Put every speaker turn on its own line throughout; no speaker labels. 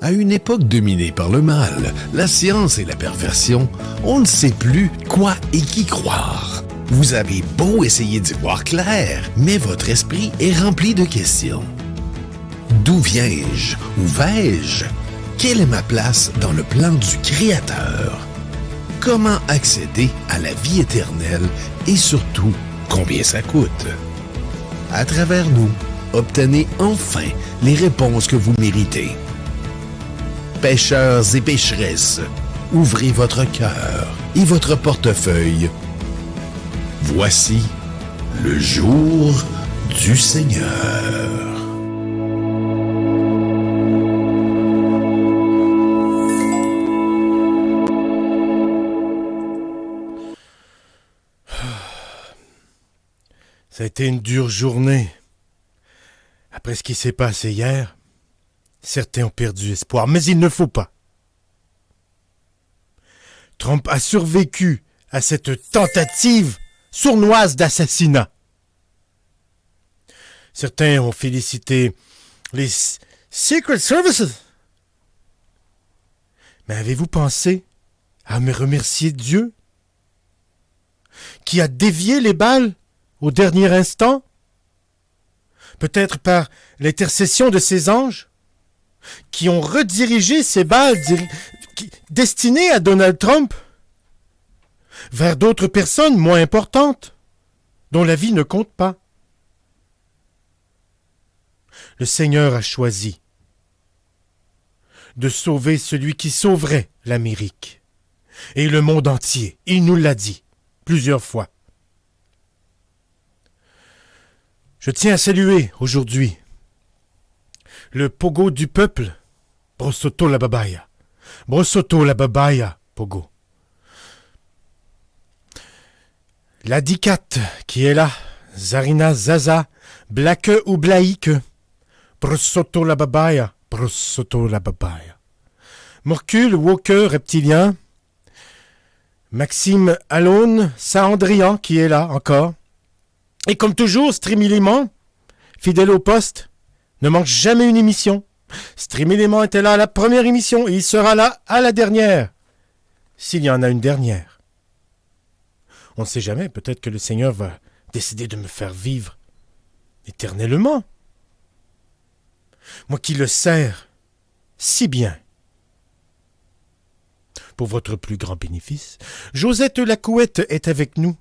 À une époque dominée par le mal, la science et la perversion, on ne sait plus quoi et qui croire. Vous avez beau essayer d'y voir clair, mais votre esprit est rempli de questions. D'où viens-je? Où vais-je? Quelle est ma place dans le plan du Créateur? Comment accéder à la vie éternelle et surtout, combien ça coûte? À travers nous, obtenez enfin les réponses que vous méritez. Pêcheurs et pécheresses, ouvrez votre cœur et votre portefeuille. Voici le jour du Seigneur.
Ça a été une dure journée. Après ce qui s'est passé hier, certains ont perdu espoir, mais il ne faut pas. Trump a survécu à cette tentative sournoise d'assassinat. Certains ont félicité les Secret Services. Mais avez-vous pensé à me remercier Dieu qui a dévié les balles au dernier instant, peut-être par l'intercession de ses anges, qui ont redirigé ces balles destinées à Donald Trump vers d'autres personnes moins importantes, dont la vie ne compte pas. Le Seigneur a choisi de sauver celui qui sauverait l'Amérique et le monde entier. Il nous l'a dit plusieurs fois. Je tiens à saluer aujourd'hui le pogo du peuple, Brosoto la Babaya. Brosoto la Babaya, pogo. La Dicate qui est là, Zarina Zaza, Blake ou Blaïque, Brosoto la Babaya, Brosoto la Babaya. Morcule, Walker, reptilien, Maxime Alone, Saint-Andrian qui est là encore. Et comme toujours, Stream-Élément, fidèle au poste, ne manque jamais une émission. Stream-Élément était là à la première émission et il sera là à la dernière, s'il y en a une dernière. On ne sait jamais, peut-être que le Seigneur va décider de me faire vivre éternellement. Moi qui le sers si bien. Pour votre plus grand bénéfice, Josette Lacouette est avec nous.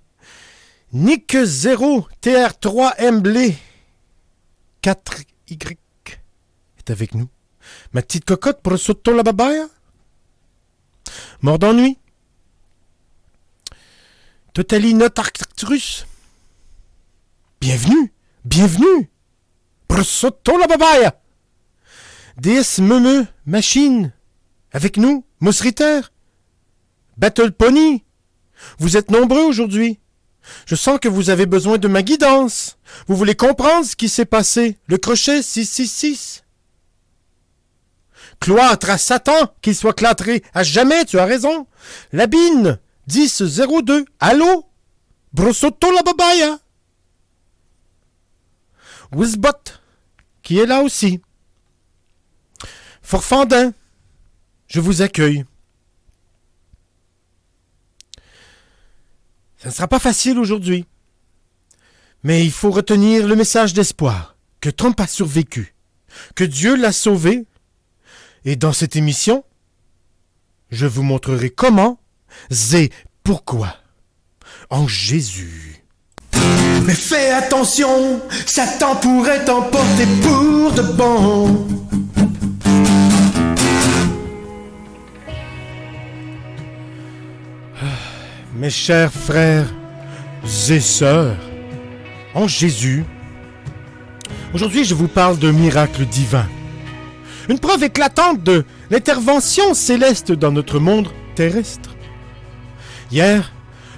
Nick 0 TR3 Blé 4Y est avec nous. Ma petite cocotte Brosoto la Babaya. Mort d'ennui. Totali Notarctrus. Bienvenue, bienvenue. Brosoto la Babaya. DS Meumeu Machine. Avec nous, Mousriter. Battle Pony. Vous êtes nombreux aujourd'hui. Je sens que vous avez besoin de ma guidance. Vous voulez comprendre ce qui s'est passé. Le crochet 666. Cloître à Satan, qu'il soit clâtré à jamais, tu as raison. Labine 1002. Allô? Brosoto la Babaya. Wizbot, qui est là aussi. Forfandin, je vous accueille. Ça ne sera pas facile aujourd'hui. Mais il faut retenir le message d'espoir, que Trump a survécu, que Dieu l'a sauvé. Et dans cette émission, je vous montrerai comment et pourquoi. En Jésus. Mais fais attention, Satan pourrait t'emporter pour de bon. Mes chers frères et sœurs, en Jésus, aujourd'hui je vous parle d'un miracle divin. Une preuve éclatante de l'intervention céleste dans notre monde terrestre. Hier,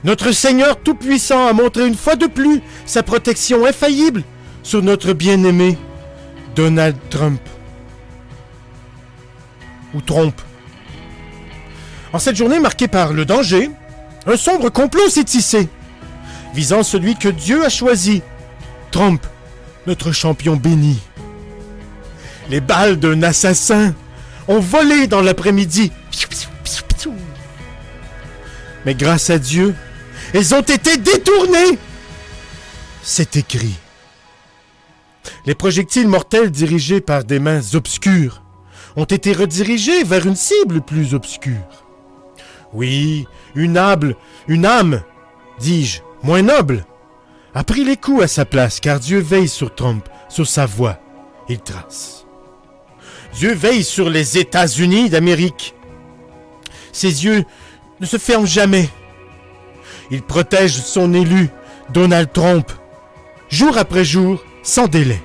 notre Seigneur Tout-Puissant a montré une fois de plus sa protection infaillible sur notre bien-aimé Donald Trump. Ou Trump. En cette journée marquée par le danger, un sombre complot s'est tissé, visant celui que Dieu a choisi, Trump, notre champion béni. Les balles d'un assassin ont volé dans l'après-midi. Mais grâce à Dieu, elles ont été détournées. C'est écrit. Les projectiles mortels dirigés par des mains obscures ont été redirigés vers une cible plus obscure. Oui, une âme, dis-je, moins noble, a pris les coups à sa place, car Dieu veille sur Trump, sur sa voie. Il trace. Dieu veille sur les États-Unis d'Amérique. Ses yeux ne se ferment jamais. Il protège son élu, Donald Trump, jour après jour, sans délai.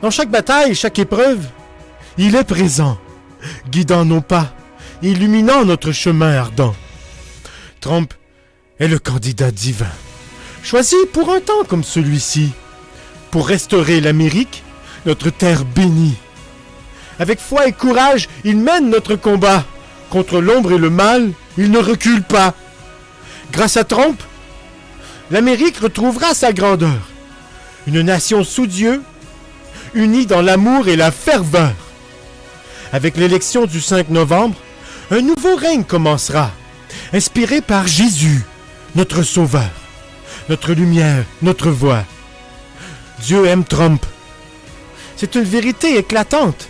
Dans chaque bataille, chaque épreuve, il est présent, guidant nos pas, illuminant notre chemin ardent. Trump est le candidat divin, choisi pour un temps comme celui-ci, pour restaurer l'Amérique, notre terre bénie. Avec foi et courage, il mène notre combat. Contre l'ombre et le mal, il ne recule pas. Grâce à Trump, l'Amérique retrouvera sa grandeur. Une nation sous Dieu, unie dans l'amour et la ferveur. Avec l'élection du 5 novembre, un nouveau règne commencera, inspiré par Jésus, notre Sauveur, notre lumière, notre voix. Dieu aime Trump. C'est une vérité éclatante.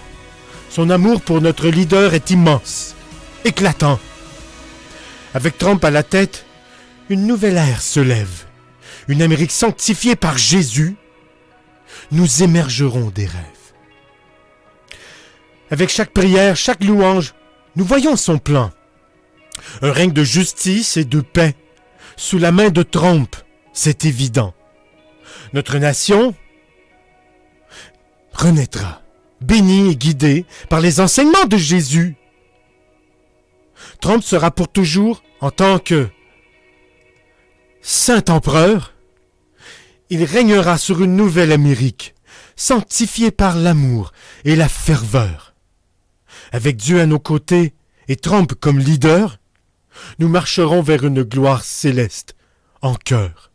Son amour pour notre leader est immense, éclatant. Avec Trump à la tête, une nouvelle ère se lève. Une Amérique sanctifiée par Jésus. Nous émergerons des rêves. Avec chaque prière, chaque louange, nous voyons son plan. Un règne de justice et de paix, sous la main de Trump, c'est évident. Notre nation renaîtra, bénie et guidée par les enseignements de Jésus. Trump sera pour toujours, en tant que saint empereur, il régnera sur une nouvelle Amérique, sanctifiée par l'amour et la ferveur. Avec Dieu à nos côtés et Trump comme leader, nous marcherons vers une gloire céleste en cœur.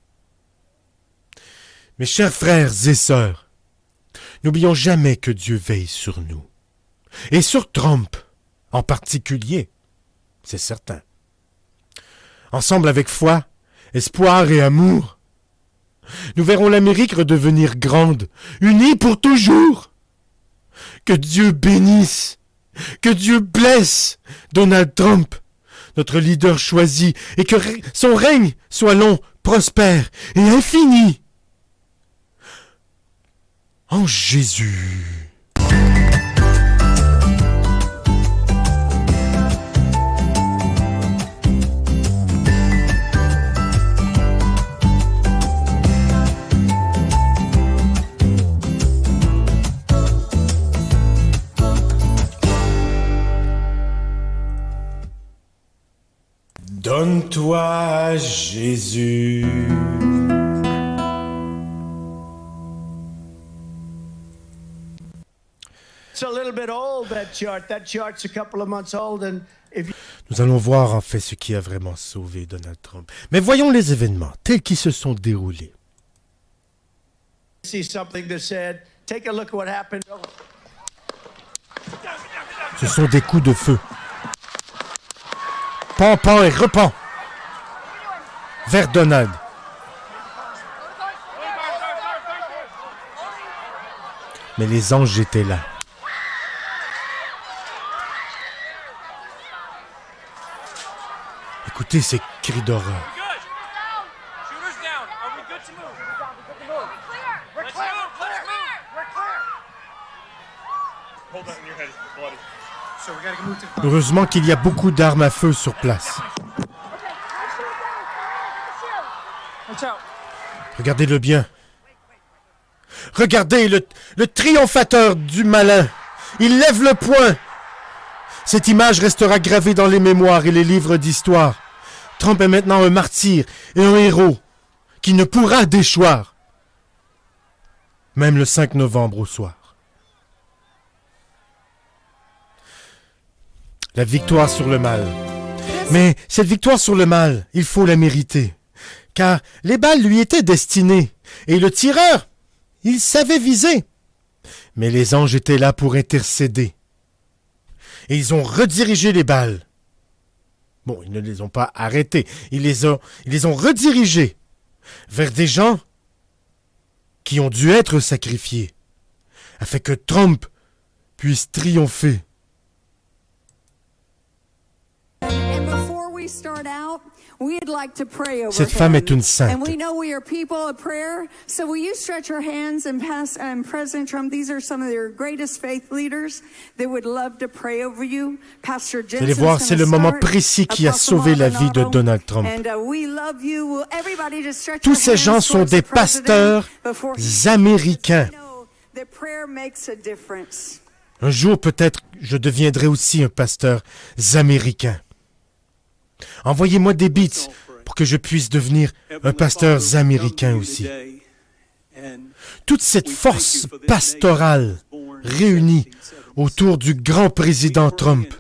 Mes chers frères et sœurs, n'oublions jamais que Dieu veille sur nous, et sur Trump en particulier, c'est certain. Ensemble avec foi, espoir et amour, nous verrons l'Amérique redevenir grande, unie pour toujours. Que Dieu bénisse, que Dieu blesse Donald Trump, notre leader choisi, et que son règne soit long, prospère et infini. En Jésus. Donne-toi à Jésus.
It's a little bit old, that chart. That chart's a couple of months old, and if you
Nous allons voir en fait ce qui a vraiment sauvé Donald Trump. Mais voyons les événements tels qu'ils se sont déroulés.
see something that said, take a look at what happened.
Ce sont des coups de feu. Pan, pan et repan. Vers Donald. Mais les anges étaient là. Écoutez ces cris d'horreur. Heureusement qu'il y a beaucoup d'armes à feu sur place. Regardez-le bien. Regardez le triomphateur du malin. Il lève le poing. Cette image restera gravée dans les mémoires et les livres d'histoire. Trump est maintenant un martyr et un héros qui ne pourra déchoir. Même le 5 novembre au soir. La victoire sur le mal. Mais cette victoire sur le mal, il faut la mériter. Car les balles lui étaient destinées. Et le tireur, il savait viser. Mais les anges étaient là pour intercéder. Et ils ont redirigé les balles. Bon, ils ne les ont pas arrêtés. Ils les ont redirigés vers des gens qui ont dû être sacrifiés afin que Trump puisse triompher. Cette femme est une sainte.
And we know we are people of prayer. So will you stretch your hands and President Trump, these are some of your greatest faith leaders that would love to pray over you. Pastor Jensen,
vous allez voir, c'est le moment précis qui a sauvé la vie de Donald Trump. Tous ces gens sont des pasteurs américains. Un jour, peut-être, je deviendrai aussi un pasteur américain. Envoyez-moi des beats pour que je puisse devenir un pasteur américain aussi. Toute cette force pastorale réunie autour du grand président Trump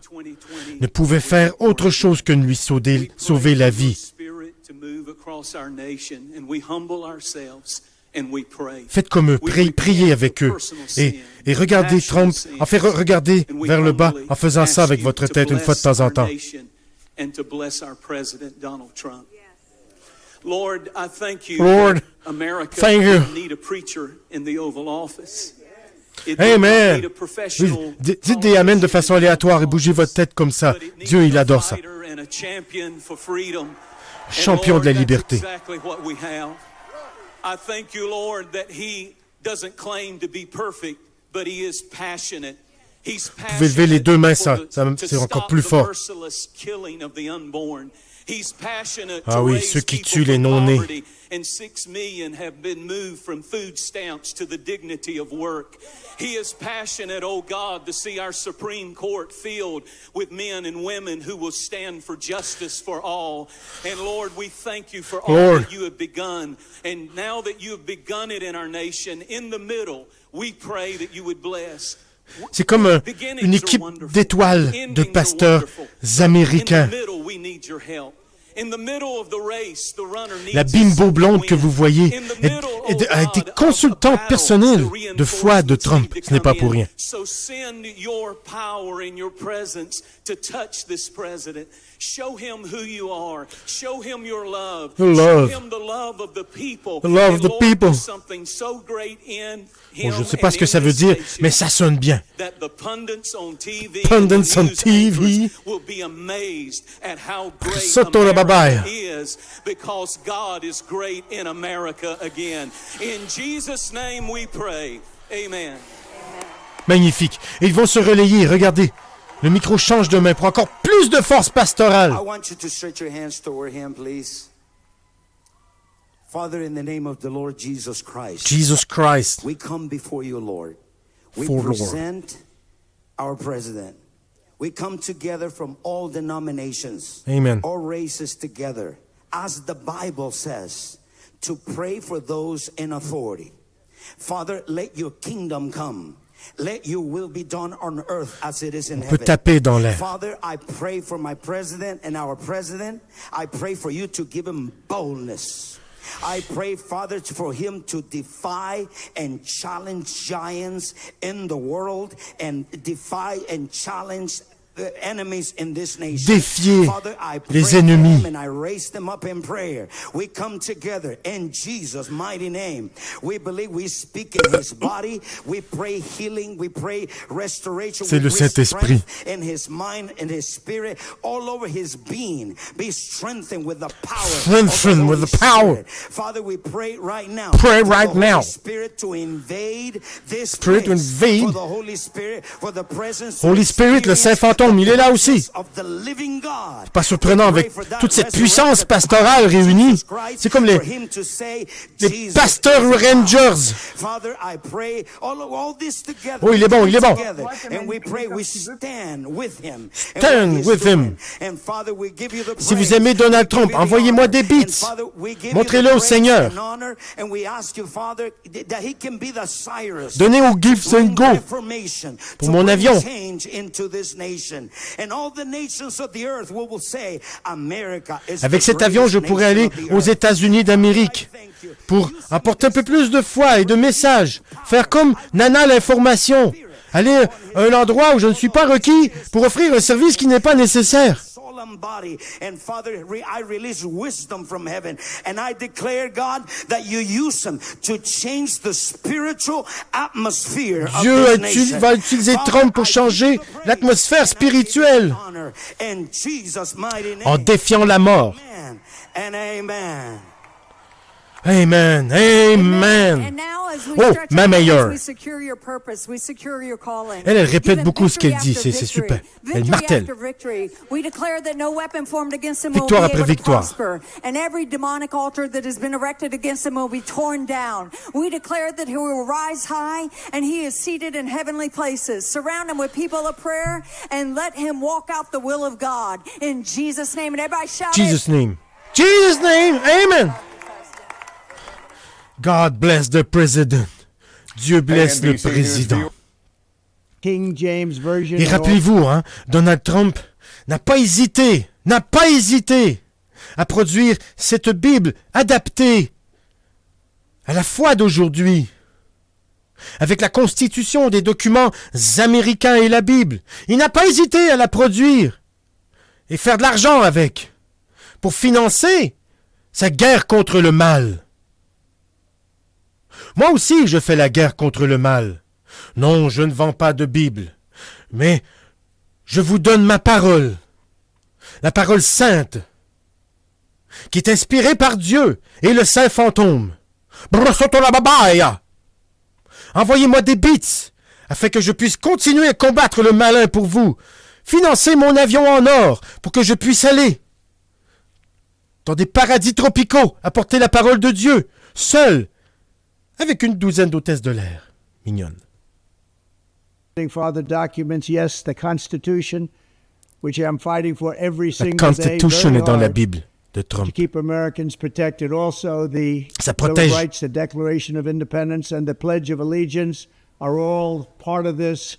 ne pouvait faire autre chose que de lui sauver la vie. Faites comme eux, priez avec eux. Et regardez Trump, regardez vers le bas en faisant ça avec votre tête une fois de temps en temps.
And to bless our President Donald Trump. Lord, I thank you.
Lord,
America
thank you.
doesn't need a preacher in the Oval Office. It
Amen.
doesn't need a professional
Dites des amens de façon aléatoire et bougez votre tête comme ça. Dieu, il adore ça. Champion de la liberté.
Exactly what we have. I thank you, Lord, that he doesn't claim to be perfect, but he is passionate.
Vous pouvez lever les deux mains, ça c'est encore plus fort. Ah oui, ceux qui tuent les non-nés.
And 6 million have been moved from food stamps to the dignity of work. He is passionate, oh God, to see our Supreme Court filled with men and women who will stand for justice for all. And Lord, we thank you for all that you have begun. And now that you have begun it in our nation, in the middle, we pray that you would bless.
C'est comme une équipe d'étoiles de pasteurs américains. La bimbo blonde que vous voyez a été consultante personnelle de foi de Trump. Ce n'est pas pour rien.
Show him who you are. Show him your love.
Love.
Show him the love of the people.
The love of the people.
Something so great in him.
Je ne sais pas ce que ça veut dire, mais ça sonne bien.
That the pundits on TV will be amazed at how great America is because God is great in America again. In Jesus' name we pray. Amen.
Magnifique. Et ils vont se relayer, regardez. Le micro change de main pour encore plus de force pastorale.
I want you to stretch your hands toward him, please. Father, in the name of the Lord Jesus Christ.
Jesus Christ.
We come before you, Lord. We
For
present our president. We come together from all denominations.
Amen.
All races together. As the Bible says, to pray for those in authority. Father, let your kingdom come. Let your will be done on earth as it is in heaven.
On peut taper dans l'air.
Father, I pray for my president and our president. I pray for you to give him boldness. I pray, Father, for him to defy and challenge giants in the world and defy and challenge enemies in this nation.
Défier
Father, I pray
les ennemis.
for them and I raise them up in prayer. We come together in Jesus' mighty name. We believe we speak in his body. We pray healing. We pray restoration.
C'est le Saint-Esprit.
In his mind and his spirit, all over his being. Be strengthened with the power.
Strengthened with the power.
Father, we pray right now.
Pray right now.
Spirit to invade this
Spirit to
place.
invade.
For the Holy Spirit, for the presence.
Holy Spirit, le Saint Fantôme, il est là aussi.
C'est
pas surprenant avec toute cette puissance pastorale réunie. C'est comme les pasteurs Rangers. Oh, il est bon, il est bon. Stand with him. Si vous aimez Donald Trump, envoyez-moi des beats. Montrez-le au Seigneur. Donnez au Give and Go pour mon avion. Avec cet avion, je pourrais aller aux États-Unis d'Amérique pour apporter un peu plus de foi et de messages. Faire comme Nana l'information. aller à un endroit où je ne suis pas requis pour offrir un service qui n'est pas nécessaire.
Body. And Father, I release wisdom from heaven, and I declare, God, that you use them to change the spiritual atmosphere of
Dieu
this nation.
va utiliser Trump pour changer l'atmosphère spirituelle
In Jesus' mighty name.
en défiant la mort.
Amen and amen.
Amen, amen.
And now, as we
Oh,
stretch
ma
our hands,
meilleure.
we secure your purpose, we secure your calling.
Elle répète
Give him
beaucoup ce qu'elle
victory
dit,
after
c'est
victory.
super. Elle
Victory
martèle.
after victory. We declare that no weapon formed against him
Victoire
will be
après
able to
victoire.
prosper, and every demonic altar that has been erected against him will be torn down. We declare that he will rise high, and he is seated in heavenly places. Surround him with people of prayer, and let him walk out the will of God. In Jesus' name, and everybody shout it.
Jesus' name. Jesus' name, amen. God bless the president. Dieu blesse le président.
King James Version.
Et rappelez-vous, Donald Trump n'a pas hésité à produire cette Bible adaptée à la foi d'aujourd'hui. Avec la constitution des documents américains et la Bible. Il n'a pas hésité à la produire et faire de l'argent avec pour financer sa guerre contre le mal. Moi aussi, je fais la guerre contre le mal. Non, je ne vends pas de Bible, mais je vous donne ma parole, la parole sainte, qui est inspirée par Dieu et le saint fantôme. Brosotolababaya! Envoyez-moi des bits, afin que je puisse continuer à combattre le malin pour vous. Financez mon avion en or, pour que je puisse aller dans des paradis tropicaux, apporter la parole de Dieu, seul, avec une douzaine d'hôtesses de l'air, mignonnes.
For other documents, yes, the Constitution, which I'm fighting for every
La
single day.
Constitution
very
est dans la
hard
Bible de
to
Trump.
keep Americans protected. Also, the
Ça
Bill
protège.
of Rights, the Declaration of Independence, and the Pledge of Allegiance are all part of this.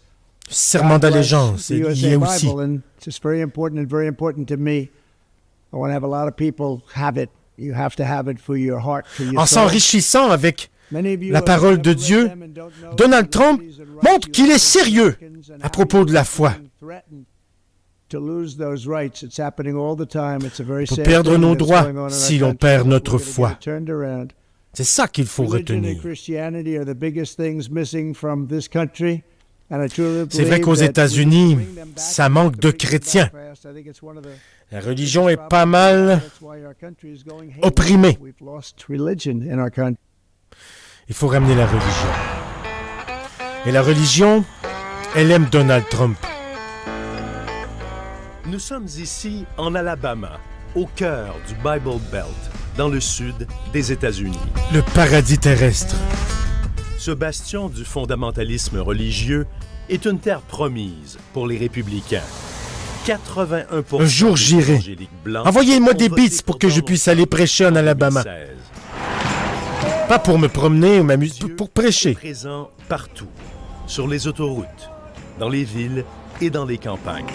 Serment d'allégeance,
The
il y
USA
est aussi.
Bible, and it's just very important and very important to me. I want to have a lot of people have it. You have to have it for your heart, for your
En
soul.
s'enrichissant avec
Many of you
la
have
parole de
never read
Dieu,
them and don't know
Donald
the
Trump
liberties and rights
montre
you
qu'il
have
est
as
sérieux
Americans and
à
how
propos de la
you're
foi.
being threatened to lose those rights. It's happening all the time. It's a very
Pour
sad
perdre
thing
nos
that's
droits
going on in our
si l'on
country.
perd
We're
notre
gonna get
foi.
it turned around.
C'est ça qu'il faut
Religion and
retenir.
Christianity are the biggest things missing from this country. And I truly
C'est vrai
believe
qu'aux
that we
États-Unis,
bring them back.
ça manque de
We bring them
chrétiens.
back fast. I think it's one of the
La religion est
biggest
pas
problems.
mal
That's why our country is going haywire.
opprimée.
We've lost religion in our country.
Il faut ramener la religion. Et la religion, elle aime Donald Trump.
Nous sommes ici en Alabama, au cœur du Bible Belt, dans le sud des États-Unis.
Le paradis terrestre.
Ce bastion du fondamentalisme religieux est une terre promise pour les républicains. 81%
Un jour,
des
j'irai.
évangéliques blancs
Envoyez-moi
ont
des
voté
bits pour que je
Donald
puisse aller
Trump
prêcher en Alabama.
2016.
Pas pour me promener ou m'amuser,
Dieu
pour
est
prêcher.
présent partout, sur les autoroutes, dans les villes et dans les campagnes.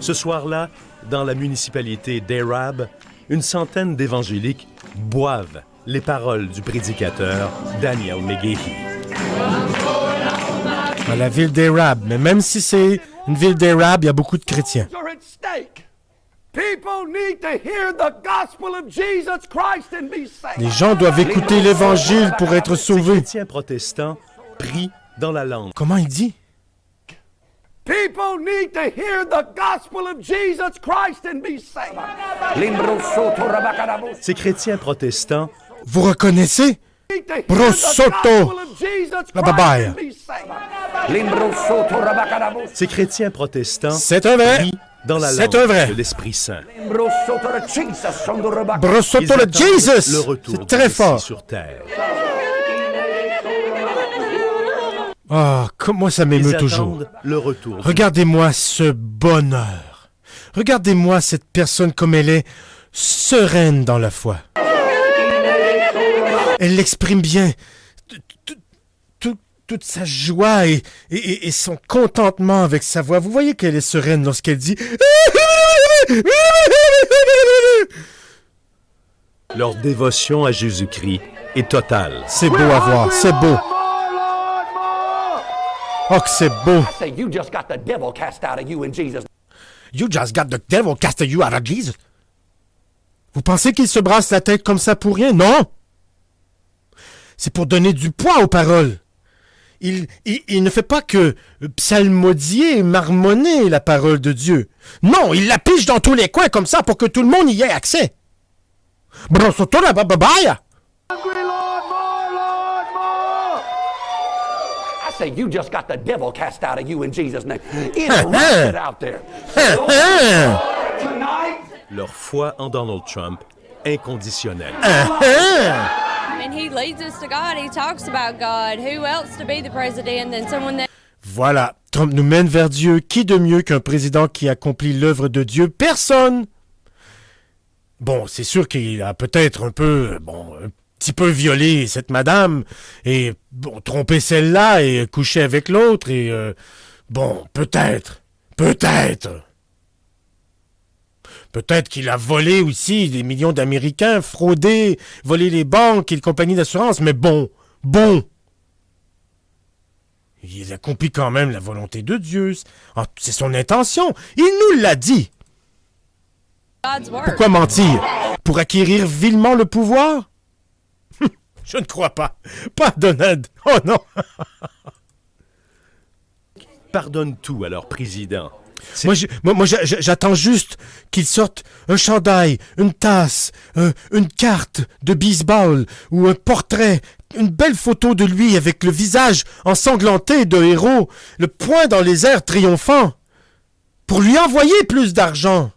Ce soir-là, dans la municipalité d'Arab, une centaine d'évangéliques boivent les paroles du prédicateur Daniel McGahee.
Dans la ville d'Arab. Mais même si c'est une ville d'Arab, il y a beaucoup de chrétiens.
are at stake. People need to hear the gospel of Jesus Christ and be saved.
Les gens doivent écouter l'évangile pour être
Ces
sauvés.
chrétiens protestants prient dans la langue.
Comment il dit?
People need to hear the gospel of Jesus Christ and be saved.
Ces chrétiens protestants
Vous reconnaissez?
Need to hear
Brosotto.
the gospel of Jesus
La
Christ
babaia.
and be saved.
Ces chrétiens protestants
C'est un vrai.
prient dans la
C'est
langue
un vrai.
de l'Esprit Saint.
Brosotto
Ils
le
attendent
Jesus!
le retour
C'est
du
très
Messie
fort.
sur terre.
Ah, comment ça
Ils
m'émeut
attendent
toujours.
le retour du
Regardez-moi ce bonheur. Regardez-moi cette personne comme elle est sereine dans la foi. Elle l'exprime bien. Toute sa joie et son contentement avec sa voix. Vous voyez qu'elle est sereine lorsqu'elle dit...
Leur dévotion à Jésus-Christ est totale.
C'est beau à voir, c'est beau. Oh, que c'est beau.
I say you just got the devil cast out of you in Jesus'
You just got the devil cast you out of Jesus. Vous pensez qu'il se brasse la tête comme ça pour rien? Non! C'est pour donner du poids aux paroles. Il ne fait pas que psalmodier et marmonner la parole de Dieu. Non, il la piche dans tous les coins comme ça pour que tout le monde y ait accès. Brosotora bababaya!
hungry, Lord, more! I say you just got the devil cast out of you in Jesus' name. It's rusted out there. Tonight,
Leur foi en Donald Trump inconditionnelle.
And he leads us to God. He talks about God. Who else to be the president than someone that...
Voilà, Trump nous mène vers Dieu. Qui de mieux qu'un président qui accomplit l'œuvre de Dieu? Personne! Bon, c'est sûr qu'il a peut-être un petit peu violé cette madame, et trompé celle-là, et couché avec l'autre, et peut-être. Peut-être qu'il a volé aussi des millions d'Américains, fraudé, volé les banques et les compagnies d'assurance, mais bon. Il accomplit quand même la volonté de Dieu. C'est son intention. Il nous l'a dit.
God's word.
Pourquoi mentir? Pour acquérir vilement le pouvoir? Je ne crois pas. Pas Donald. Oh non.
Pardonne tout à leur président.
Moi, j'attends juste qu'il sorte un chandail, une tasse, une carte de baseball ou un portrait, une belle photo de lui avec le visage ensanglanté de héros, le poing dans les airs triomphant, pour lui envoyer plus d'argent,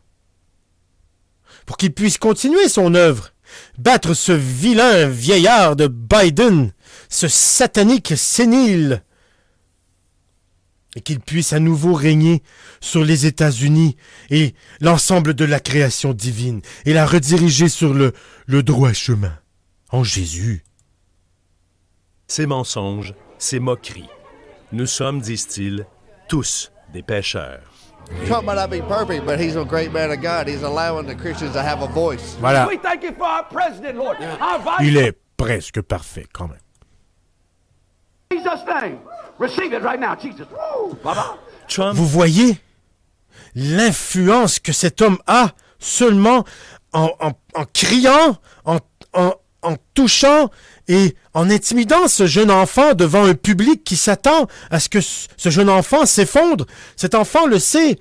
pour qu'il puisse continuer son œuvre, battre ce vilain vieillard de Biden, ce satanique sénile, et qu'il puisse à nouveau régner sur les États-Unis et l'ensemble de la création divine, et la rediriger sur le droit chemin, en Jésus.
Ces mensonges, ces moqueries. Nous sommes, disent-ils, tous des pécheurs.
Trump might not be perfect, but he's a great man of God. He's allowing the Christians to have a voice.
Voilà,
we thank you for our president, Lord. Our vice
il est presque parfait quand même.
in Jesus' name. Receive it right now, Jesus. Woo! Baba.
Trump,
Vous voyez l'influence que cet homme a seulement en criant, en touchant et en intimidant ce jeune enfant devant un public qui s'attend à ce que ce jeune enfant s'effondre. Cet enfant le sait.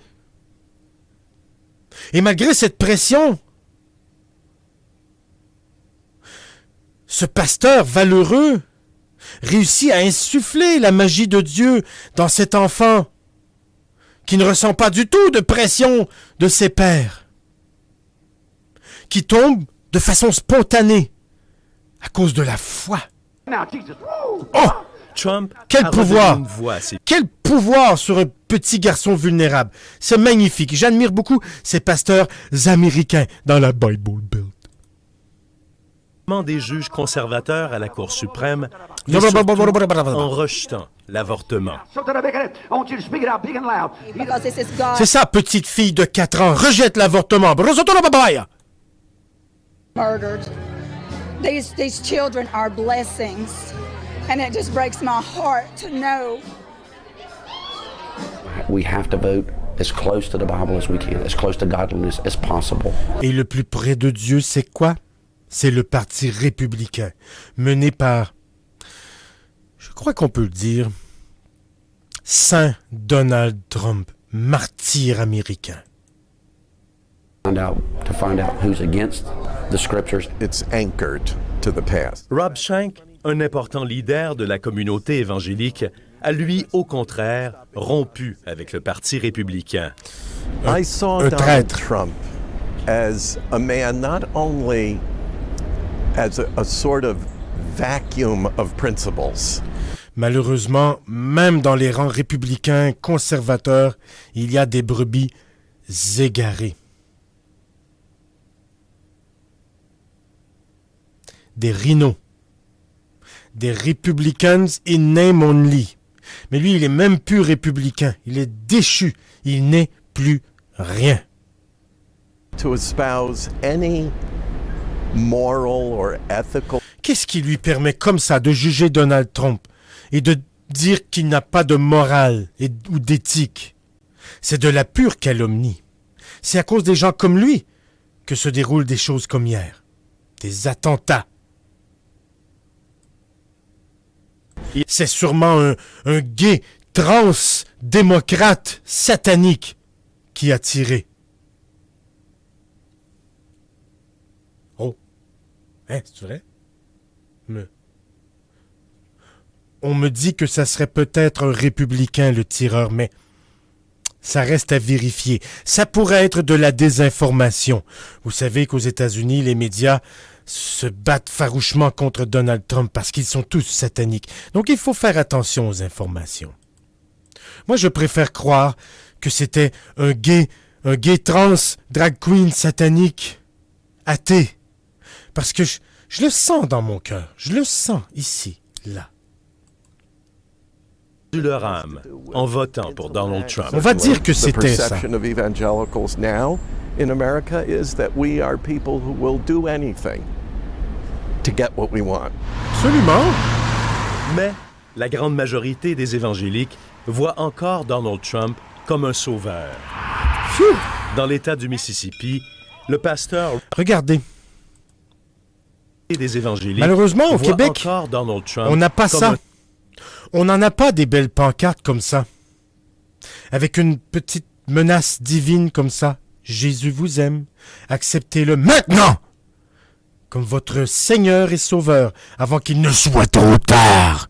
Et malgré cette pression, ce pasteur valeureux réussit à insuffler la magie de Dieu dans cet enfant qui ne ressent pas du tout de pression de ses pairs, qui tombe de façon spontanée à cause de la foi.
Now, Jesus. Woo!
Oh!
Trump
Quel
a redonné
pouvoir!
une voix à ses
Quel pouvoir sur un petit garçon vulnérable! C'est magnifique. J'admire beaucoup ces pasteurs américains dans la Bible Belt.
des juges conservateurs à la Cour suprême, mais
Non,
surtout
non.
en rejetant l'avortement.
So that I want you to speak it out big and loud.
Because this is God
C'est ça, petite fille de 4 ans, rejette l'avortement.
murdered. These children are blessings. And it just breaks my heart to know.
We have to vote as close to the Bible as we can, as close to godliness as possible.
Et le plus près de Dieu, c'est quoi? C'est le Parti républicain, mené par, je crois qu'on peut le dire, Saint Donald Trump, martyr américain.
To find out who's against the scriptures.
It's anchored to the past.
Rob Shank, un important leader de la communauté évangélique, a lui, au contraire, rompu avec le Parti républicain.
I saw Donald Trump as a man not only as a sort of vacuum of principles.
Malheureusement, même dans les rangs républicains conservateurs, il y a des brebis égarées. Des rhinos. Des Republicans in name only. Mais lui, il est même plus républicain. Il est déchu. Il n'est plus rien.
To espouse any moral or ethical.
Qu'est-ce qui lui permet comme ça de juger Donald Trump et de dire qu'il n'a pas de morale ou d'éthique. C'est de la pure calomnie. C'est à cause des gens comme lui que se déroulent des choses comme hier. Des attentats. C'est sûrement un gay trans-démocrate satanique qui a tiré. Oh. Hein, c'est vrai? On me dit que ça serait peut-être un républicain, le tireur, mais ça reste à vérifier. Ça pourrait être de la désinformation. Vous savez qu'aux États-Unis, les médias se battent farouchement contre Donald Trump parce qu'ils sont tous sataniques. Donc il faut faire attention aux informations. Moi, je préfère croire que c'était un gay trans, drag queen satanique, athée. Parce que je le sens dans mon cœur. Je le sens ici, là.
Leur âme en votant pour Donald Trump.
On va dire que c'était ça.
The perception of evangelicals now in America is that we are people who will do anything to get what we want.
Absolument.
Mais la grande majorité des évangéliques voient encore Donald Trump comme un sauveur.
Phew.
Dans l'État du Mississippi, le pasteur...
Regardez.
Des évangéliques
malheureusement, au Québec,
encore Donald Trump
on n'a pas ça.
un...
On n'en a pas des belles pancartes comme ça. Avec une petite menace divine comme ça. Jésus vous aime. Acceptez-le maintenant comme votre Seigneur et Sauveur avant qu'il ne soit trop tard.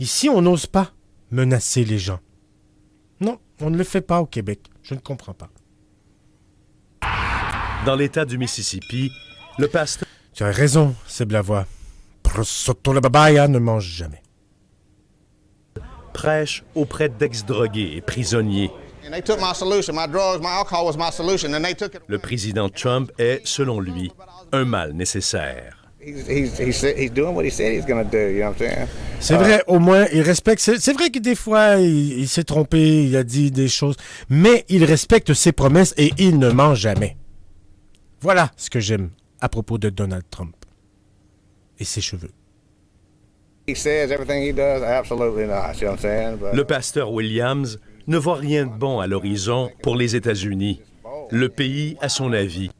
Ici, on n'ose pas menacer les gens. Non, on ne le fait pas au Québec. Je ne comprends pas.
Dans l'État du Mississippi, le pasteur...
Tu as raison, c'est Blavois. Prosotto la babaya ne mange jamais.
Prêche auprès d'ex-drogués et prisonniers. Le président Trump est, selon lui, un mal nécessaire.
C'est vrai, au moins, il respecte... C'est vrai que des fois, il s'est trompé, il a dit des choses, mais il respecte ses promesses et il ne ment jamais. Voilà ce que j'aime à propos de Donald Trump. Et ses cheveux.
Le pasteur Williams ne voit rien de bon à l'horizon pour les États-Unis. Le pays, à son avis.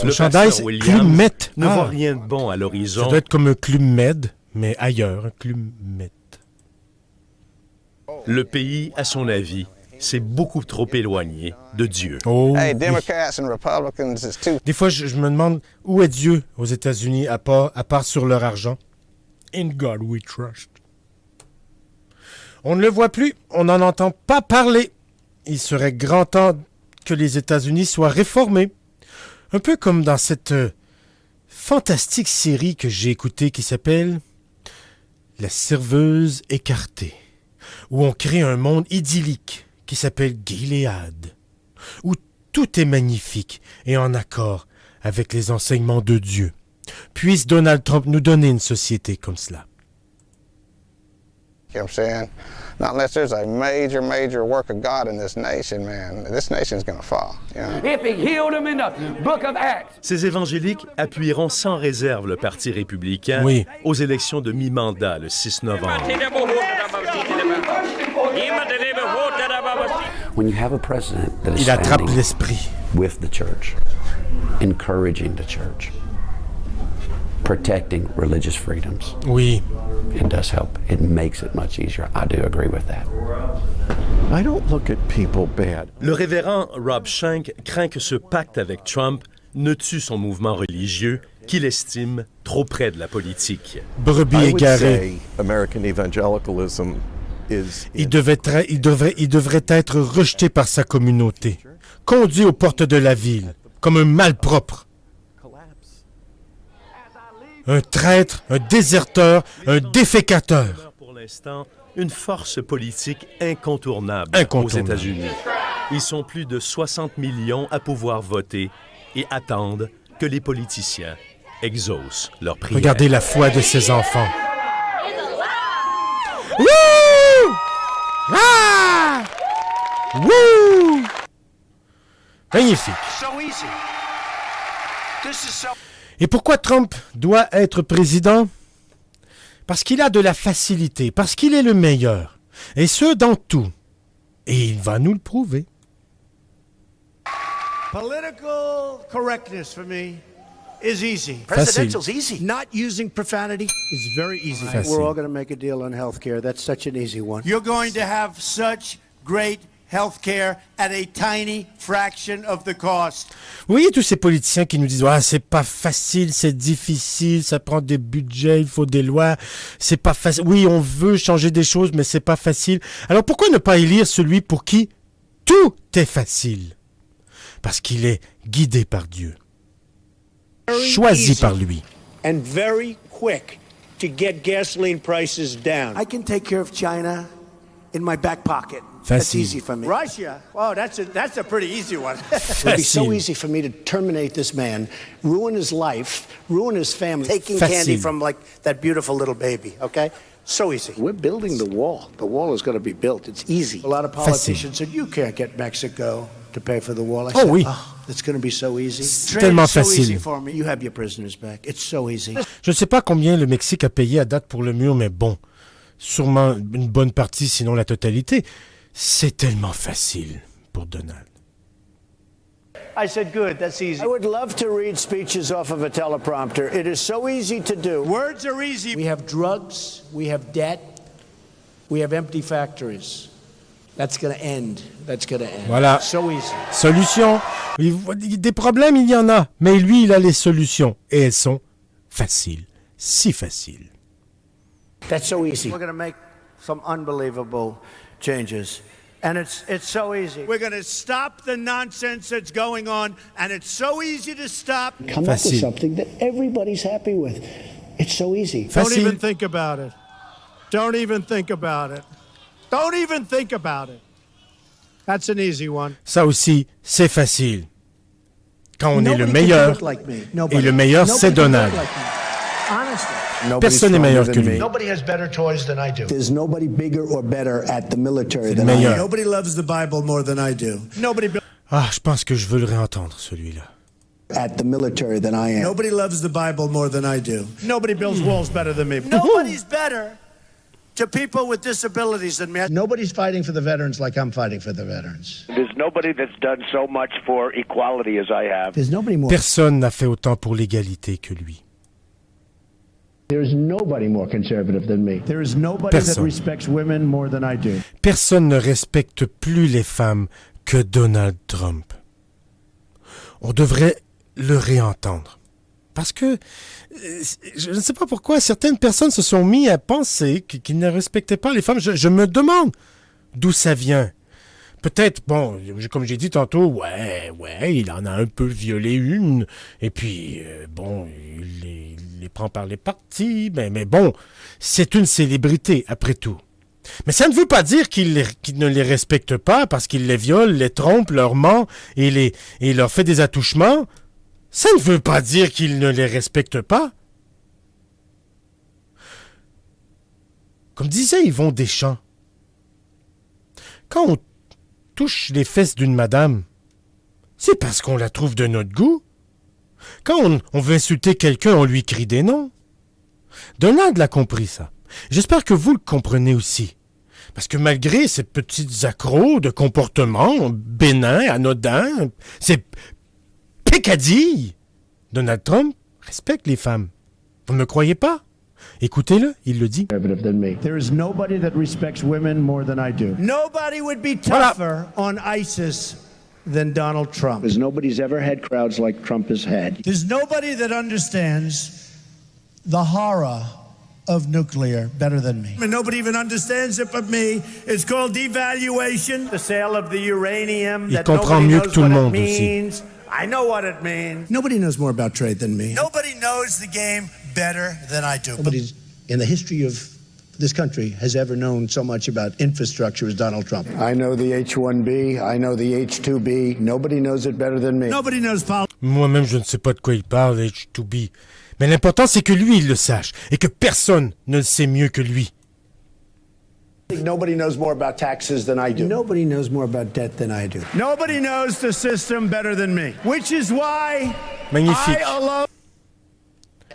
Le chandail, c'est Club Med.
Ne voit rien de bon à l'horizon.
Ça doit être comme un Club Med, mais ailleurs, un Club Med.
Le pays, à son avis, c'est beaucoup trop éloigné de Dieu.
Oh, oui. Des fois, je me demande où est Dieu aux États-Unis à part sur leur argent. In God we trust. On ne le voit plus, on n'en entend pas parler. Il serait grand temps que les États-Unis soient réformés. Un peu comme dans cette fantastique série que j'ai écoutée qui s'appelle La serveuse écartée, où on crée un monde idyllique qui s'appelle Gilead, où tout est magnifique et en accord avec les enseignements de Dieu. Puisse Donald Trump nous donner une société comme cela.
You know what I'm saying? Not unless there's a major, major work of God in this nation, man. This nation's going to fall. You know?
If he healed him in the book of Acts.
Ces évangéliques appuieront sans réserve le Parti républicain aux élections de mi-mandat le 6 novembre.
When you have a president that is
Il attrape
standing
l'esprit.
with the church, encouraging the church, protecting religious freedoms.
Oui.
It does help. It makes it much easier. I do agree with that.
I don't look at people bad.
Le révérend Rob Shank craint que ce pacte avec Trump ne tue son mouvement religieux qu'il estime trop près de la politique.
Brebis égarée.
American evangelicalism
Il devrait être rejeté par sa communauté, conduit aux portes de la ville, comme un malpropre. Un traître, un déserteur, un défécateur.
Pour l'instant, une force politique incontournable aux États-Unis. Ils sont plus de 60 millions à pouvoir voter et attendent que les politiciens exaucent leurs prières.
Regardez la foi de ces enfants. Wouh! Ah! Wouh! Magnifique. Et pourquoi Trump doit être président? parce qu'il a de la facilité, parce qu'il est le meilleur, et ce, dans tout. Et il va nous le prouver.
Political correctness for me is easy.
Presidential's
easy. Not using profanity is very easy.
Facile.
We're all going to make a deal on health care. That's such an easy one.
You're going to have such great health care at a tiny fraction of the cost.
Vous voyez tous ces politiciens qui nous disent « Ah, c'est pas facile, c'est difficile, ça prend des budgets, il faut des lois, c'est pas facile. Oui, on veut changer des choses, mais c'est pas facile. » Alors pourquoi ne pas élire celui pour qui tout est facile? Parce qu'il est guidé par Dieu, choisi par lui.
And very quick to get gasoline prices down.
I can take care of China in my back pocket. That's easy for me.
Russia? Oh, that's a pretty easy one.
It would be so easy for me to terminate this man, ruin his life, ruin his family, taking candy from like that beautiful little baby, okay? So easy.
We're building the wall. The wall is going to be built. It's easy.
A lot of politicians said, you can't get Mexico to pay for the wall. I
said,
oui. Oh, it's going to be so easy.
C'est tellement facile.
So easy for me. You have your prisoners back. It's so easy.
Je ne sais pas combien le Mexique a payé à date pour le mur, mais bon, sûrement une bonne partie, sinon la totalité. C'est tellement facile pour Donald.
I said, good, that's easy.
I would love to read speeches off of a teleprompter. It is so easy to do.
Words are easy.
We have drugs, we have debt, we have empty factories. That's going to end. That's going to end.
Voilà.
So easy.
Solution. Des problèmes, il y en a, mais lui, il a les solutions. Et elles sont faciles. Si faciles.
That's so easy. We're going to make some unbelievable changes. And it's so easy.
We're going to stop the nonsense that's going on, and it's so easy to stop.
Come up with something that everybody's happy with. It's so easy.
Don't even think about it. Don't even think about it. Don't even think about it. That's an easy one.
Ça aussi, c'est facile. Quand on est le meilleur, et le meilleur, c'est Donald. Personne n'est meilleur que lui.
Nobody has better toys than I do.
There's nobody bigger or better at the military than
I am.
Nobody loves the Bible more than I do.
Ah, je pense que je veux le réentendre, celui-là.
At the military than I am.
Nobody loves the Bible more than I do. Nobody builds walls better than me. Nobody's better to people with disabilities than me. Nobody's fighting for the veterans like I'm fighting for the veterans.
There's nobody that's done so much for equality as I have.
There's nobody more.
Personne n'a fait autant pour l'égalité que lui.
There's nobody more conservative than me.
There is nobody that respects women more than I do.
Personne ne respecte plus les femmes que Donald Trump. On devrait le réentendre. Parce que, je ne sais pas pourquoi, certaines personnes se sont mis à penser qu'ils ne respectaient pas les femmes. Je me demande d'où ça vient. Peut-être, bon, comme j'ai dit tantôt, ouais, il en a un peu violé une, et puis, bon, il les prend par les parties, mais bon, c'est une célébrité, après tout. Mais ça ne veut pas dire qu'il ne les respecte pas, parce qu'il les viole, les trompe, leur ment, et leur fait des attouchements. Ça ne veut pas dire qu'il ne les respecte pas. Comme disait Yvon Deschamps, quand on touche les fesses d'une madame, c'est parce qu'on la trouve de notre goût. Quand on veut insulter quelqu'un, on lui crie des noms. Donald l'a compris, ça. J'espère que vous le comprenez aussi. Parce que malgré ces petites accros de comportement bénins, anodins, ces peccadilles, Donald Trump respecte les femmes. Vous ne me croyez pas? Écoutez-le, il le dit.
There is nobody that respects women more than I do. Nobody would be tougher on ISIS than Donald Trump.
Because nobody's ever had crowds like Trump has had.
There's nobody that understands the horror of nuclear better than me. And nobody even understands it but me. It's called devaluation, the sale of the uranium.
Il comprend mieux que tout le monde aussi.
I know what it means.
Nobody knows more about trade than me.
Nobody knows the game better than I do.
Nobody in the history of this country has ever known so much about infrastructure as Donald Trump. I know the H-1B, I know the H-2B. Nobody knows it better than me.
Nobody knows politics.
Moi-même, je ne sais pas de quoi il parle, H-2B. Mais l'important, c'est que lui, il le sache. Et que personne ne le sait mieux que lui.
Nobody knows more about taxes than I do. Nobody knows more about debt than I do.
Nobody knows the system better than me. Which is why
Magnifique.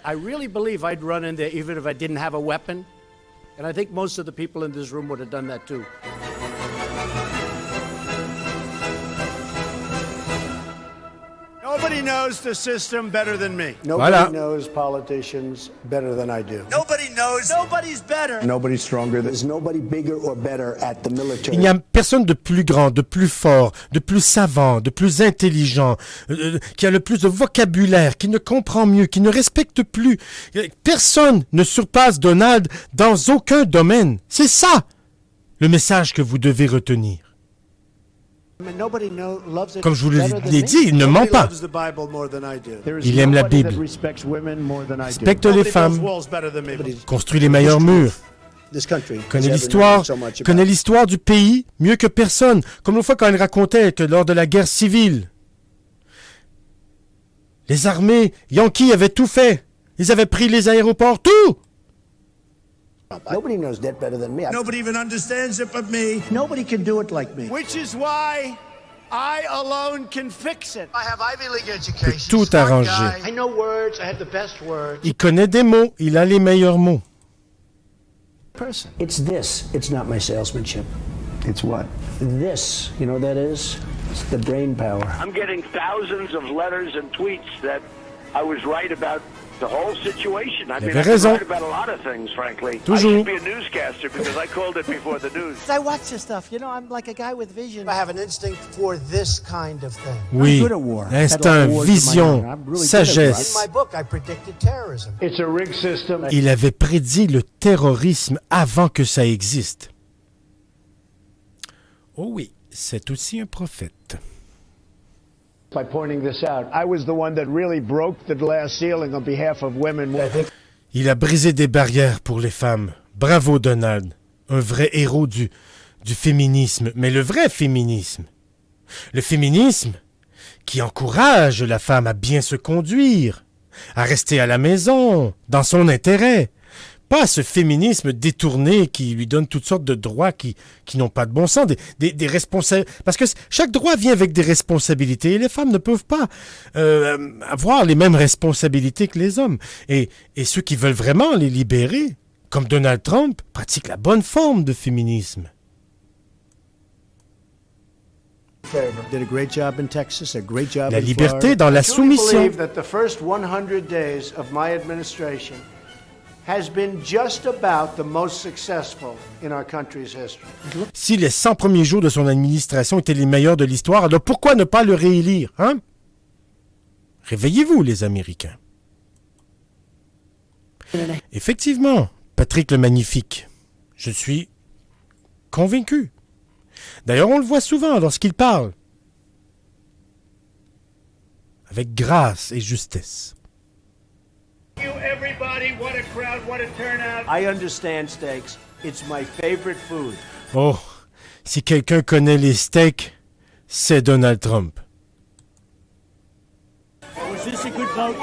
I really believe I'd run in there even if I didn't have a weapon. And I think most of the people in this room would have done that too.
Nobody knows the system better than me.
Nobody knows politicians better than I do.
Nobody knows. Nobody's better.
Nobody's stronger. There's nobody bigger or better at the military.
Il n'y a personne de plus grand, de plus fort, de plus savant, de plus intelligent, qui a le plus de vocabulaire, qui ne comprend mieux, qui ne respecte plus. Personne ne surpasse Donald dans aucun domaine. C'est ça le message que vous devez retenir. Comme je vous l'ai dit, il ne ment pas. Il aime la Bible, respecte les femmes, construit les meilleurs murs, connaît l'histoire du pays mieux que personne. Comme une fois quand il racontait que lors de la guerre civile, les armées Yankees avaient tout fait. Ils avaient pris les aéroports, tout.
Nobody knows that better than me.
Nobody even understands it but me.
Nobody can do it like me.
Which is why I alone can fix it. I have Ivy League education.
Tout arrangé.
I know words. I have the best words.
Il connaît des mots. Il a les meilleurs mots.
It's this. It's not my salesmanship. It's what? This. You know what that is? It's the brain power.
I'm getting thousands of letters and tweets that I was right about the whole situation. I mean, I was right about a lot of things, frankly.
Toujours.
I should be a newscaster because I called it before the news.
I watch this stuff. You know, I'm like a guy with vision. I have an instinct for this kind of thing.
Oui, instinct, vision, sagesse.
In my book, I predicted terrorism.
It's a rigged system.
Il avait prédit le terrorisme avant que ça existe. Oh oui, c'est aussi un prophète.
By pointing this out, I was the one that really broke the glass ceiling on behalf of women.
Il a brisé des barrières pour les femmes. Bravo Donald, un vrai héros du féminisme, mais le vrai féminisme. Le féminisme qui encourage la femme à bien se conduire, à rester à la maison, dans son intérêt. Pas ce féminisme détourné qui lui donne toutes sortes de droits qui n'ont pas de bon sens, des responsabilités. Parce que chaque droit vient avec des responsabilités et les femmes ne peuvent pas avoir les mêmes responsabilités que les hommes. Et ceux qui veulent vraiment les libérer, comme Donald Trump, pratiquent la bonne forme de féminisme. La liberté dans la soumission. Si les 100 premiers jours de son administration étaient les meilleurs de l'histoire, alors pourquoi ne pas le réélire, hein? Réveillez-vous, les Américains. Effectivement, Patrick le Magnifique. Je suis convaincu. D'ailleurs, on le voit souvent lorsqu'il parle. Avec grâce et justesse.
I understand steaks. It's my favorite food.
Oh, si quelqu'un connaît les steaks, c'est Donald Trump.
Was this a good vote?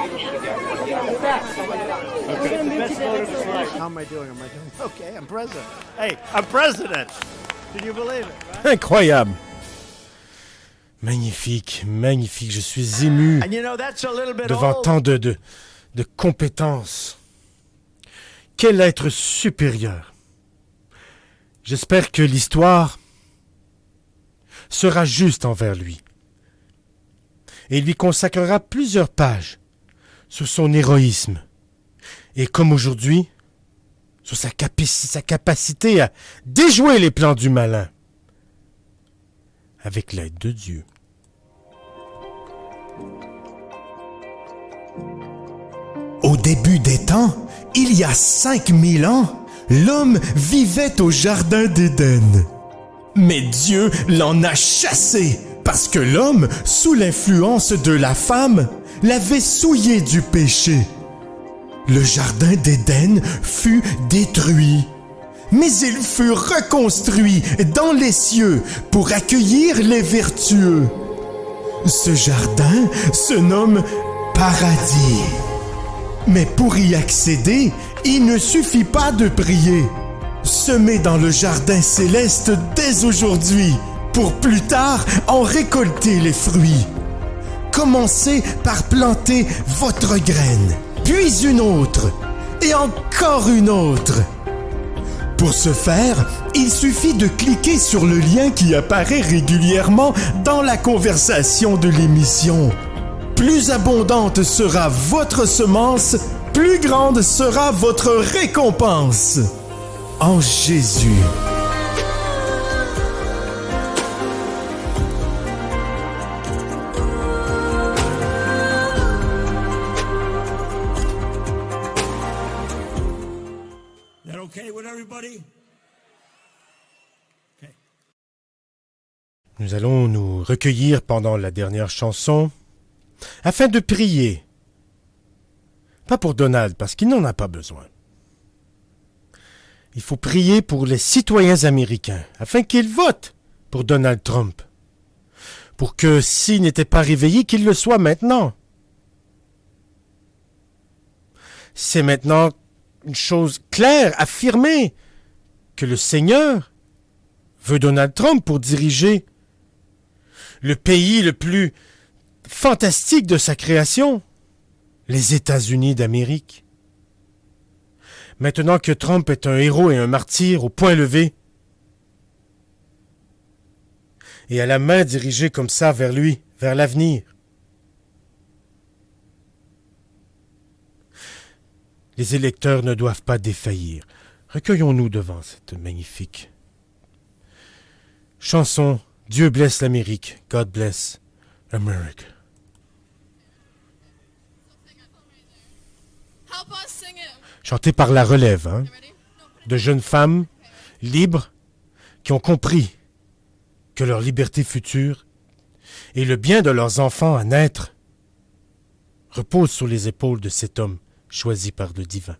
Okay. The best vote of his life. How am I doing? Okay, I'm president. Hey, I'm president. Can you believe it? Right?
Incroyable. Magnifique, magnifique. Je suis ému devant tant de compétences. Quel être supérieur. J'espère que l'histoire sera juste envers lui. Et il lui consacrera plusieurs pages sur son héroïsme. Et comme aujourd'hui, sur sa capacité à déjouer les plans du malin. Avec l'aide de Dieu.
Au début des temps, il y a 5000 ans, l'homme vivait au jardin d'Éden. Mais Dieu l'en a chassé parce que l'homme, sous l'influence de la femme, l'avait souillé du péché. Le jardin d'Éden fut détruit, mais il fut reconstruit dans les cieux pour accueillir les vertueux. Ce jardin se nomme Paradis. Mais pour y accéder, il ne suffit pas de prier. Semez dans le jardin céleste dès aujourd'hui, pour plus tard en récolter les fruits. Commencez par planter votre graine puis une autre, et encore une autre. Pour ce faire, il suffit de cliquer sur le lien qui apparaît régulièrement dans la conversation de l'émission. Plus abondante sera votre semence, plus grande sera votre récompense. En Jésus.
That okay with everybody?
Nous allons nous recueillir pendant la dernière chanson afin de prier. Pas pour Donald, parce qu'il n'en a pas besoin. Il faut prier pour les citoyens américains, afin qu'ils votent pour Donald Trump. Pour que, s'il n'était pas réveillé, qu'il le soit maintenant. C'est maintenant une chose claire, affirmée, que le Seigneur veut Donald Trump pour diriger le pays le plus fantastique de sa création, les États-Unis d'Amérique. Maintenant que Trump est un héros et un martyr au point levé, et à la main dirigée comme ça vers lui, vers l'avenir, les électeurs ne doivent pas défaillir. Recueillons-nous devant cette magnifique chanson. Dieu blesse l'Amérique. God bless America. Chantée par la relève, hein? De jeunes femmes libres qui ont compris que leur liberté future et le bien de leurs enfants à naître reposent sur les épaules de cet homme choisi par le divin.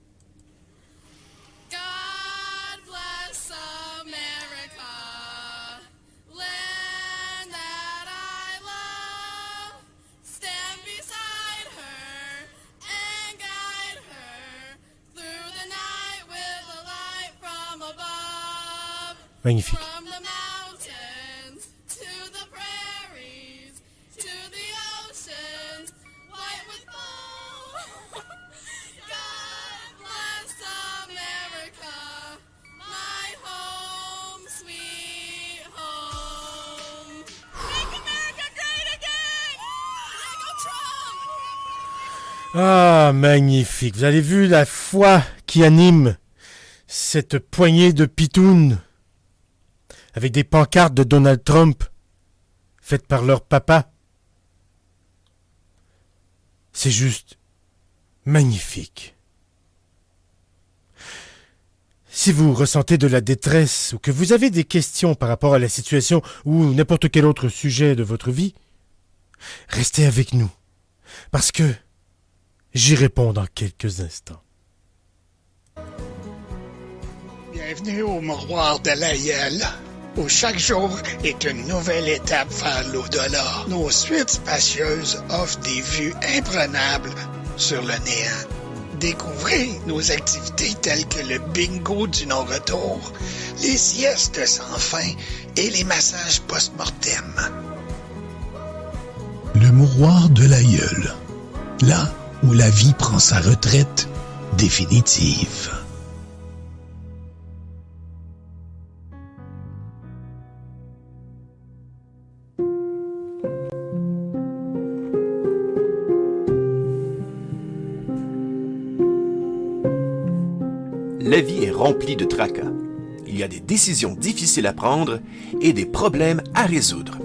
Magnifique. Ah, magnifique. Vous avez vu la foi qui anime cette poignée de pitounes avec des pancartes de Donald Trump faites par leur papa. C'est juste magnifique. Si vous ressentez de la détresse ou que vous avez des questions par rapport à la situation ou n'importe quel autre sujet de votre vie, restez avec nous, parce que j'y réponds dans quelques instants.
Bienvenue au Mouroir de l'Aïeul, où chaque jour est une nouvelle étape vers l'au-delà. Nos suites spacieuses offrent des vues imprenables sur le néant. Découvrez nos activités telles que le bingo du non-retour, les siestes sans fin et les massages post-mortem.
Le Mouroir de l'Aïeul, là où la vie prend sa retraite définitive.
La vie est remplie de tracas. Il y a des décisions difficiles à prendre et des problèmes à résoudre.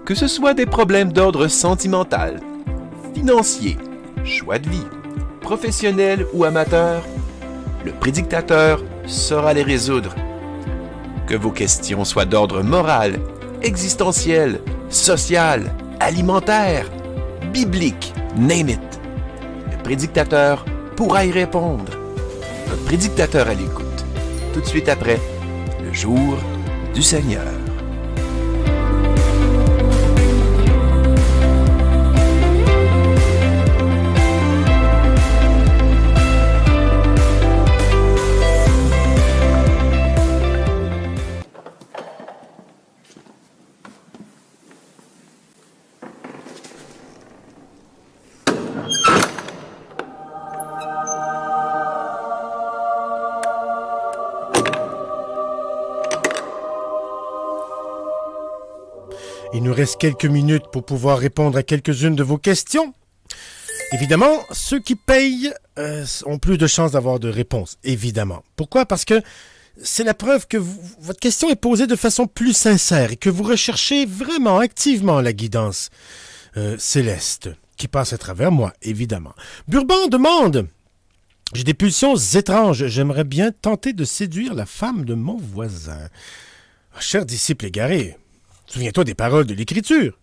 Que ce soit des problèmes d'ordre sentimental, financier, choix de vie, professionnel ou amateur, le prédictateur saura les résoudre. Que vos questions soient d'ordre moral, existentiel, social, alimentaire, biblique, name it. Le prédictateur pourra y répondre. Un prédictateur à l'écoute, tout de suite après, le jour du Seigneur.
Il nous reste quelques minutes pour pouvoir répondre à quelques-unes de vos questions. Évidemment, ceux qui payent ont plus de chances d'avoir de réponses, évidemment. Pourquoi? Parce que c'est la preuve que votre question est posée de façon plus sincère et que vous recherchez vraiment activement la guidance céleste qui passe à travers moi, évidemment. Burban demande: j'ai des pulsions étranges, j'aimerais bien tenter de séduire la femme de mon voisin. Cher disciple égaré, souviens-toi des paroles de l'Écriture.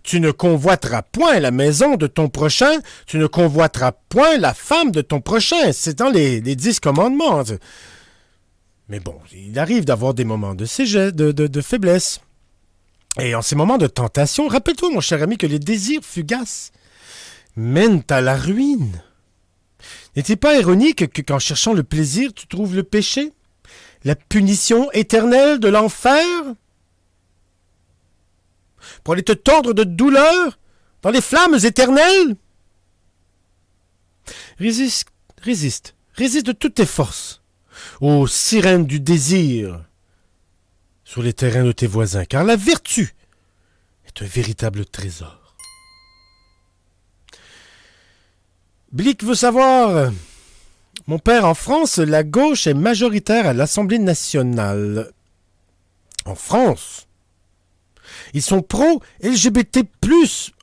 Tu ne convoiteras point la maison de ton prochain, tu ne convoiteras point la femme de ton prochain. C'est dans les 10 commandements. Mais bon, il arrive d'avoir des moments de faiblesse. Et en ces moments de tentation, rappelle-toi, mon cher ami, que les désirs fugaces mènent à la ruine. N'est-il pas ironique qu'en cherchant le plaisir, tu trouves le péché? La punition éternelle de l'enfer? Pour aller te tordre de douleur dans les flammes éternelles? Résiste de toutes tes forces aux sirènes du désir sur les terrains de tes voisins, car la vertu est un véritable trésor. Blick veut savoir: mon père, en France, la gauche est majoritaire à l'Assemblée nationale. En France, ils sont pro-LGBT+.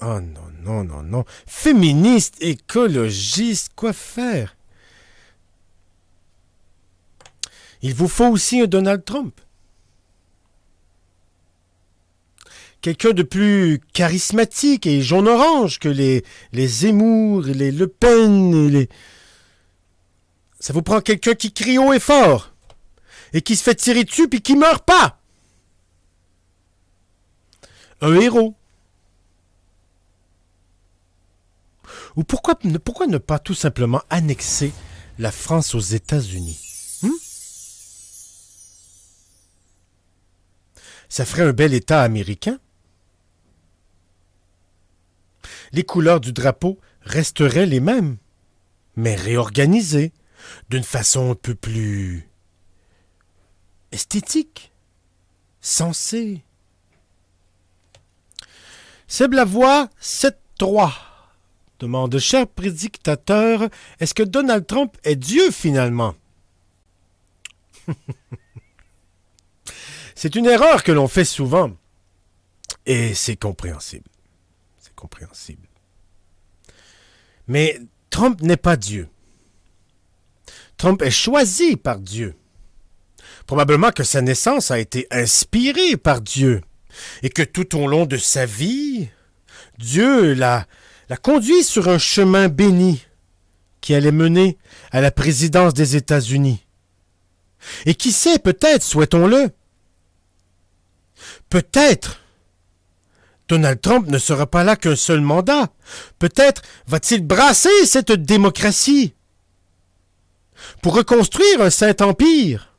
Oh non. Féministes, écologistes, quoi faire? Il vous faut aussi un Donald Trump. Quelqu'un de plus charismatique et jaune-orange que les Zemmour, les Le Pen, Ça vous prend quelqu'un qui crie haut et fort et qui se fait tirer dessus puis qui meurt pas. Un héros. Ou pourquoi ne pas tout simplement annexer la France aux États-Unis? Ça ferait un bel État américain. Les couleurs du drapeau resteraient les mêmes, mais réorganisées d'une façon un peu plus esthétique, sensée. Seb Lavoie, 7-3, demande: cher prédictateur, est-ce que Donald Trump est Dieu finalement? C'est une erreur que l'on fait souvent. Et c'est compréhensible. C'est compréhensible. Mais Trump n'est pas Dieu. Trump est choisi par Dieu. Probablement que sa naissance a été inspirée par Dieu. Et que tout au long de sa vie, Dieu l'a conduit sur un chemin béni qui allait mener à la présidence des États-Unis. Et qui sait, peut-être, souhaitons-le, peut-être Donald Trump ne sera pas là qu'un seul mandat. Peut-être va-t-il brasser cette démocratie pour reconstruire un Saint-Empire.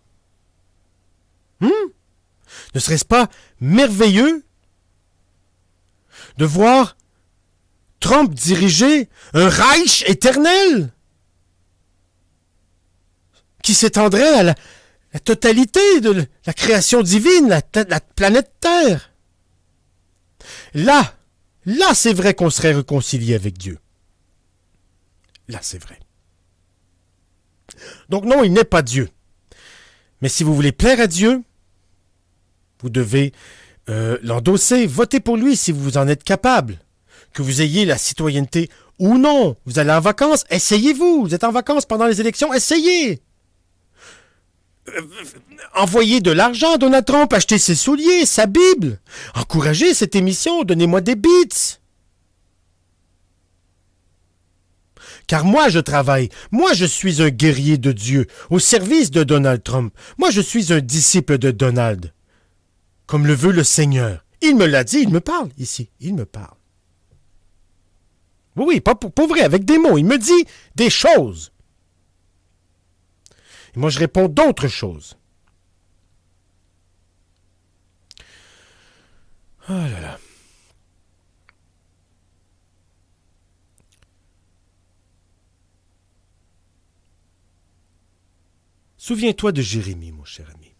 Ne serait-ce pas merveilleux de voir Trump diriger un Reich éternel qui s'étendrait à la totalité de la création divine, la planète Terre. Là, c'est vrai qu'on serait réconcilié avec Dieu. Là, c'est vrai. Donc non, il n'est pas Dieu. Mais si vous voulez plaire à Dieu, vous devez l'endosser, voter pour lui si vous en êtes capable. Que vous ayez la citoyenneté ou non. Vous allez en vacances, essayez-vous. Vous êtes en vacances pendant les élections, essayez. Envoyez de l'argent à Donald Trump, achetez ses souliers, sa Bible. Encouragez cette émission, donnez-moi des beats. Car moi, je travaille. Moi, je suis un guerrier de Dieu, au service de Donald Trump. Moi, je suis un disciple de Donald, comme le veut le Seigneur. Il me l'a dit, il me parle ici, il me parle. Oui, pas pour vrai, avec des mots. Il me dit des choses. Et moi, je réponds d'autres choses. Oh là là. Souviens-toi de Jérémie, mon cher ami.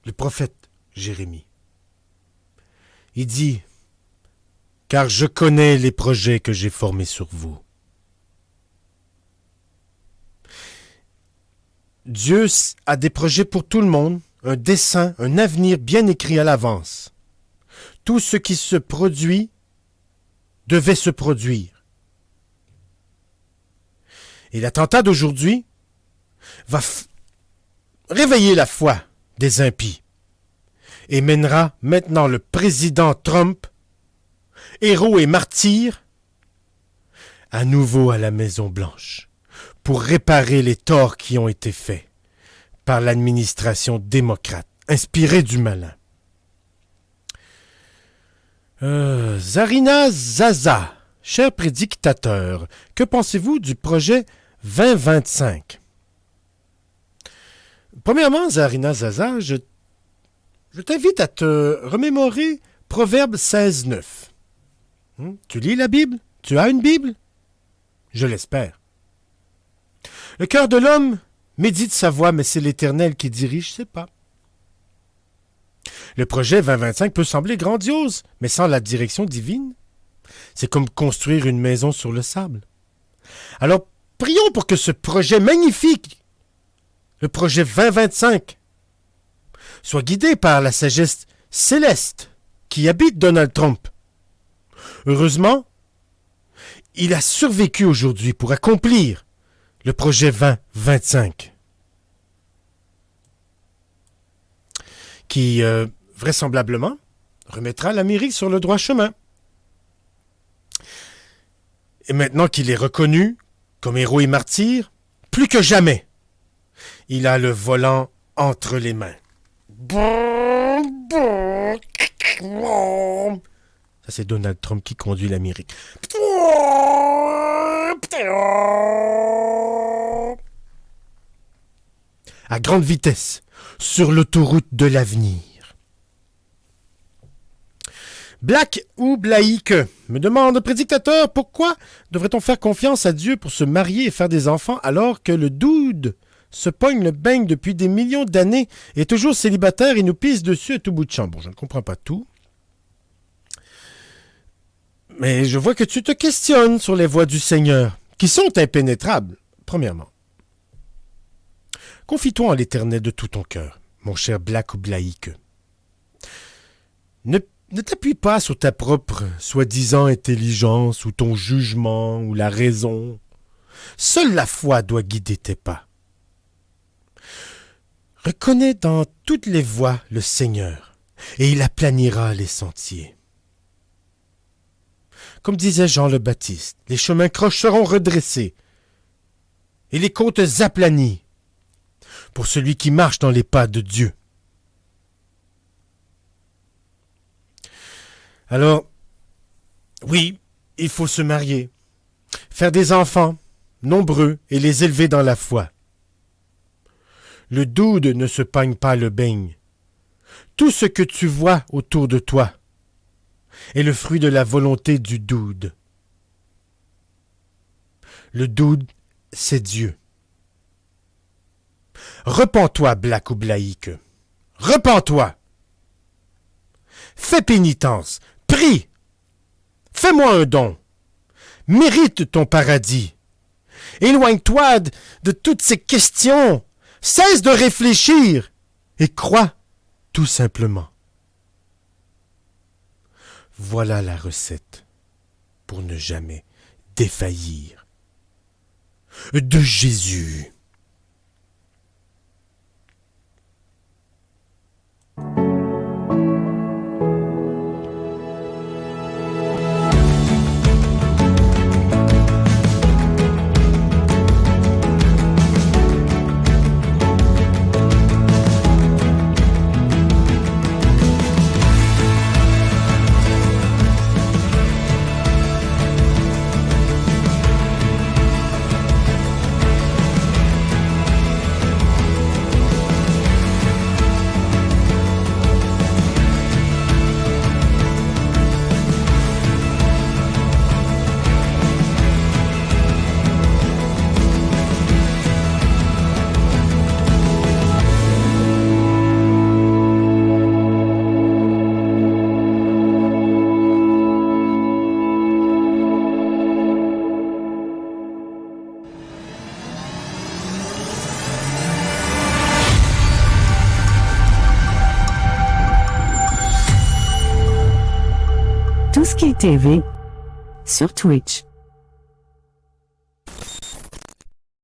Le prophète Jérémie. Il dit: car je connais les projets que j'ai formés sur vous. Dieu a des projets pour tout le monde, un dessein, un avenir bien écrit à l'avance. Tout ce qui se produit devait se produire. Et l'attentat d'aujourd'hui va réveiller la foi des impies et mènera maintenant le président Trump, héros et martyr, à nouveau à la Maison-Blanche pour réparer les torts qui ont été faits par l'administration démocrate, inspirée du malin. Zarina Zaza, cher prédictateur, que pensez-vous du projet 2025? Premièrement, Zarina Zaza, je t'invite à te remémorer Proverbe 16:9. Tu lis la Bible? Tu as une Bible? Je l'espère. Le cœur de l'homme médite sa voie, mais c'est l'Éternel qui dirige ses pas. Le projet 2025 peut sembler grandiose, mais sans la direction divine, c'est comme construire une maison sur le sable. Alors, prions pour que ce projet magnifique, le projet 2025, soit guidé par la sagesse céleste qui habite Donald Trump. Heureusement, il a survécu aujourd'hui pour accomplir le projet 2025, qui, vraisemblablement, remettra l'Amérique sur le droit chemin. Et maintenant qu'il est reconnu comme héros et martyr, plus que jamais, il a le volant entre les mains. Ça, c'est Donald Trump qui conduit l'Amérique. À grande vitesse, sur l'autoroute de l'avenir. Black ou Blaïque me demande, prédictateur, pourquoi devrait-on faire confiance à Dieu pour se marier et faire des enfants alors que le dude se pogne le beigne depuis des millions d'années, est toujours célibataire et nous pisse dessus à tout bout de champ? Bon, je ne comprends pas tout. Mais je vois que tu te questionnes sur les voies du Seigneur, qui sont impénétrables, premièrement. Confie-toi en l'Éternel de tout ton cœur, mon cher Black ou Blaïque. Ne t'appuie pas sur ta propre soi-disant intelligence ou ton jugement ou la raison. Seule la foi doit guider tes pas. Reconnais dans toutes les voies le Seigneur, et il aplanira les sentiers. Comme disait Jean le Baptiste, les chemins croches seront redressés, et les côtes aplanies, pour celui qui marche dans les pas de Dieu. Alors, oui, il faut se marier, faire des enfants nombreux et les élever dans la foi. Le dude ne se pogne pas le beigne. Tout ce que tu vois autour de toi est le fruit de la volonté du dude. Le dude, c'est Dieu. Repens-toi, Black ou Blaïque. Repens-toi. Fais pénitence. Prie. Fais-moi un don. Mérite ton paradis. Éloigne-toi de toutes ces questions. Cesse de réfléchir et crois tout simplement. Voilà la recette pour ne jamais défaillir de Jésus.
Husky TV sur Twitch.